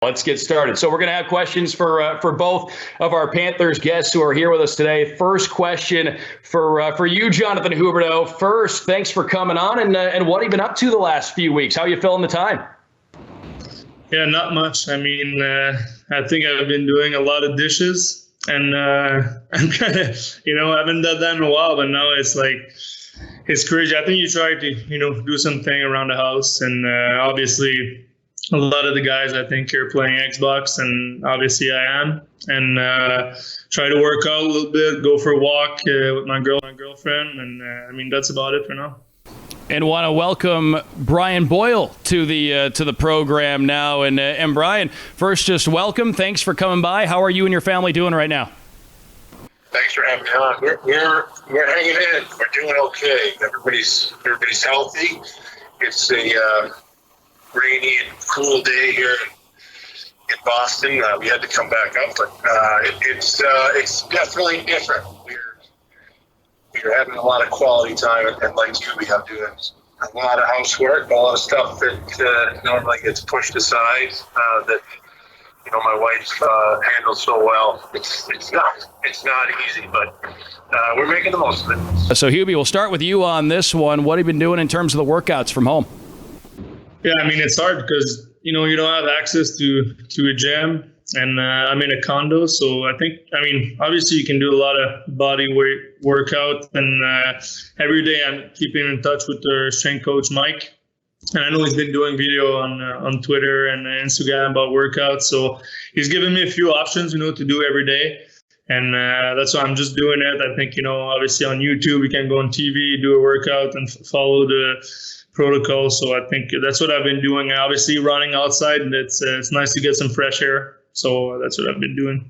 Let's get started. So we're going to have questions for both of our Panthers guests who are here with us today. First question for you, Jonathan Huberdeau. First, thanks for coming on, and what have you been up to the last few weeks? How are you filling the time? Yeah, not much. I mean, I think I've been doing a lot of dishes, and I'm kind of, I haven't done that in a while, but now it's like, it's crazy. I think you try to, do something around the house, and obviously a lot of the guys I think are playing Xbox, and obviously I am, and try to work out a little bit, go for a walk with my girlfriend, and I mean, that's about it for now. And want to welcome Brian Boyle to the program now. And Brian, first, just welcome. Thanks for coming by. How are you and your family doing right now? Thanks for having me on. We're hanging in. We're doing okay. Everybody's healthy. It's a rainy and cool day here in Boston. We had to come back up, but it's definitely different. We're having a lot of quality time, and like you, we have doing a lot of housework, a lot of stuff that normally gets pushed aside. That my wife handles so well. It's not easy, but we're making the most of it. So Hubie, we'll start with you on this one. What have you been doing in terms of the workouts from home? Yeah, I mean, it's hard because, you don't have access to a gym, and I'm in a condo. So obviously you can do a lot of body weight workout, and every day I'm keeping in touch with their strength coach, Mike. And I know he's been doing video on Twitter and Instagram about workouts. So he's given me a few options, to do every day. And that's why I'm just doing it. I think, obviously on YouTube, we can go on TV, do a workout and follow the protocol. So I think that's what I've been doing. Obviously running outside, and it's nice to get some fresh air. So that's what I've been doing.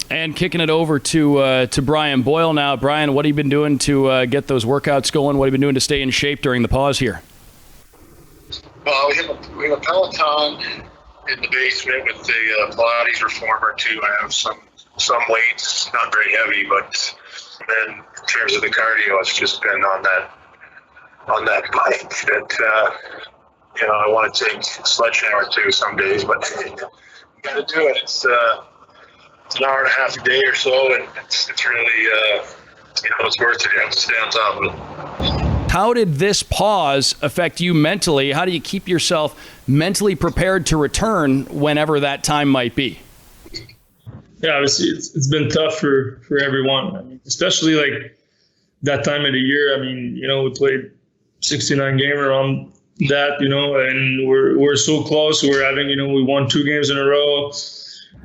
And kicking it over to Brian Boyle now. Brian, what have you been doing to get those workouts going? What have you been doing to stay in shape during the pause here? Well, we have a Peloton in the basement with the Pilates reformer too. I have some weights, not very heavy, but then in terms of the cardio, it's just been on that bike that I want to take a sledgehammer to some days, but you got to do it. It's an hour and a half a day or so, and it's really it's worth it. You have to stay on top of it. How did this pause affect you mentally? How do you keep yourself mentally prepared to return whenever that time might be? Yeah, obviously it's been tough for everyone. I mean, especially like that time of the year. I mean, we played 69 game around that, and we're so close. We're having, we won 2 games in a row.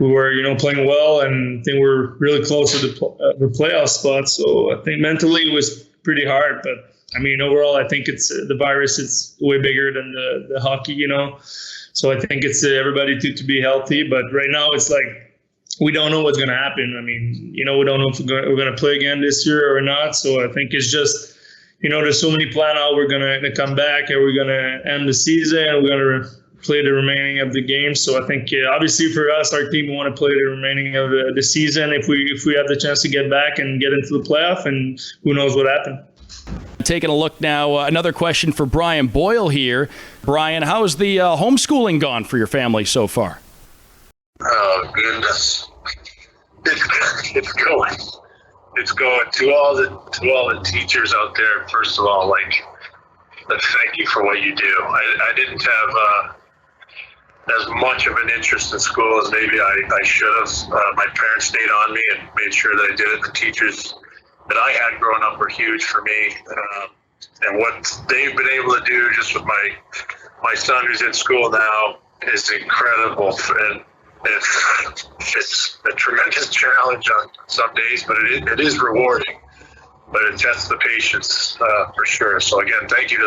We were, playing well, and I think we're really close to the playoff spot. So I think mentally it was pretty hard, but I mean, overall, I think it's the virus is way bigger than the hockey, So I think it's everybody to be healthy. But right now, it's like we don't know what's going to happen. I mean, we don't know if we're going to play again this year or not. So I think it's just, there's so many plans how we're going to come back. Are we going to end the season? Are we going to play the remaining of the games? So I think, obviously for us, our team, we want to play the remaining of the season if we have the chance to get back and get into the playoff, and who knows what happened. Taking a look now, another question for Brian Boyle here. Brian, how's the homeschooling gone for your family so far? Oh, goodness. It's going. It's going. To all the teachers out there, first of all, thank you for what you do. I didn't have as much of an interest in school as maybe I should have. My parents stayed on me and made sure that I did it. The teachers that I had growing up were huge for me, and what they've been able to do just with my son who's in school now is incredible, and it's a tremendous challenge on some days, but it is rewarding, but it tests the patience for sure. So again, thank you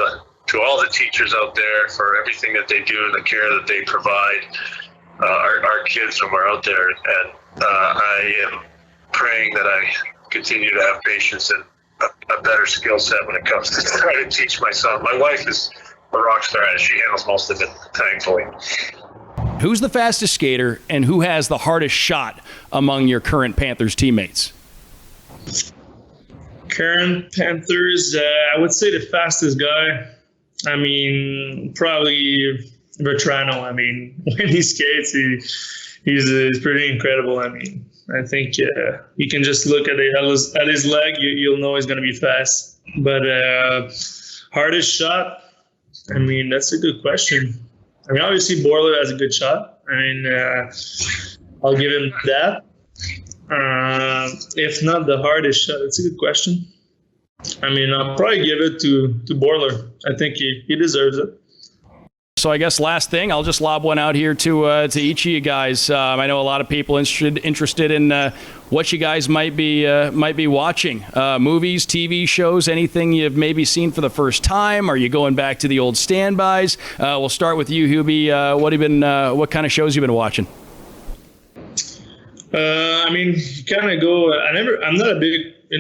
to all the teachers out there for everything that they do and the care that they provide our kids when we're out there, and I am praying that I continue to have patience and a better skill set when it comes to trying to teach my son. My wife is a rock star, and she handles most of it, thankfully. Who's the fastest skater, and who has the hardest shot among your current Panthers teammates? Current Panthers, I would say the fastest guy. I mean, probably Bertrano. I mean, when he skates, he's pretty incredible. I mean, I think you can just look at his leg, you'll know he's going to be fast. But hardest shot, I mean, that's a good question. I mean, obviously Boyle has a good shot. I mean, I'll give him that. If not the hardest shot, it's a good question. I mean, I'll probably give it to Boyle. I think he deserves it. So I guess last thing, I'll just lob one out here to each of you guys. I know a lot of people interested in what you guys might be watching. Movies, TV shows, anything you've maybe seen for the first time? Are you going back to the old standbys? We'll start with you, Hubie. What kind of shows you been watching? I mean, kind of go. I'm not a big guy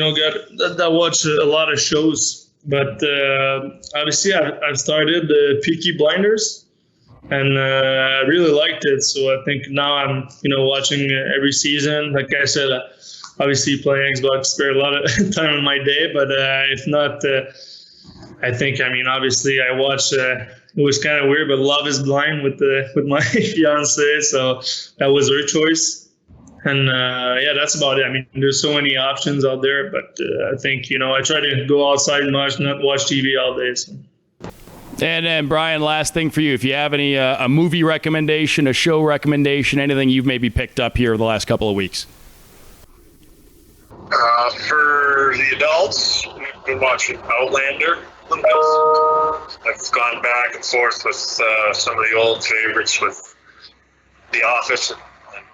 that watch a lot of shows. But obviously, I've started Peaky Blinders, and I really liked it. So I think now I'm, watching every season. Like I said, obviously playing Xbox spare a lot of time in my day. But if not, I think, obviously I watched. It was kind of weird, but Love Is Blind with my fiance. So that was her choice. And that's about it. I mean, there's so many options out there, but I think, I try to go outside much, not watch TV all day. So. And Brian, last thing for you, if you have any a movie recommendation, a show recommendation, anything you've maybe picked up here the last couple of weeks. For the adults, we've been watching Outlander. I've gone back and forth with some of the old favorites with The Office and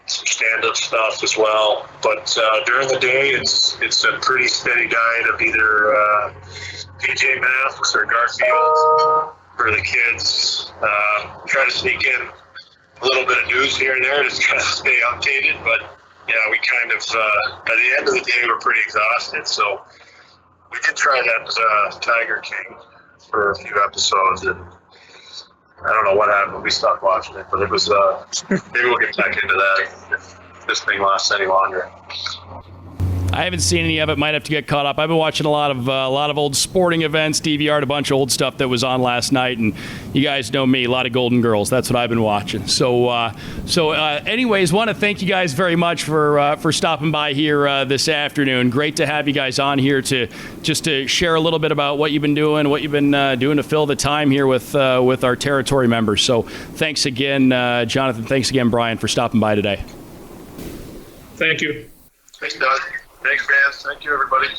some stand-up stuff as well. But during the day, it's a pretty steady diet of either PJ Masks or Garfield for the kids. Try to sneak in a little bit of news here and there to kind of stay updated. But yeah, we kind of at the end of the day, we're pretty exhausted. So we did try that Tiger King for a few episodes, and I don't know what happened. We stopped watching it, but it was maybe we'll get back into that if this thing lasts any longer. I haven't seen any of it. Might have to get caught up. I've been watching a lot of old sporting events, DVR'd a bunch of old stuff that was on last night, and you guys know me, a lot of Golden Girls. That's what I've been watching. So anyways, want to thank you guys very much for stopping by here this afternoon. Great to have you guys on here to share a little bit about what you've been doing, doing to fill the time here with our territory members. So thanks again, Jonathan. Thanks again, Brian, for stopping by today. Thank you. Thanks, Doug. Thanks, fans. Thank you, everybody.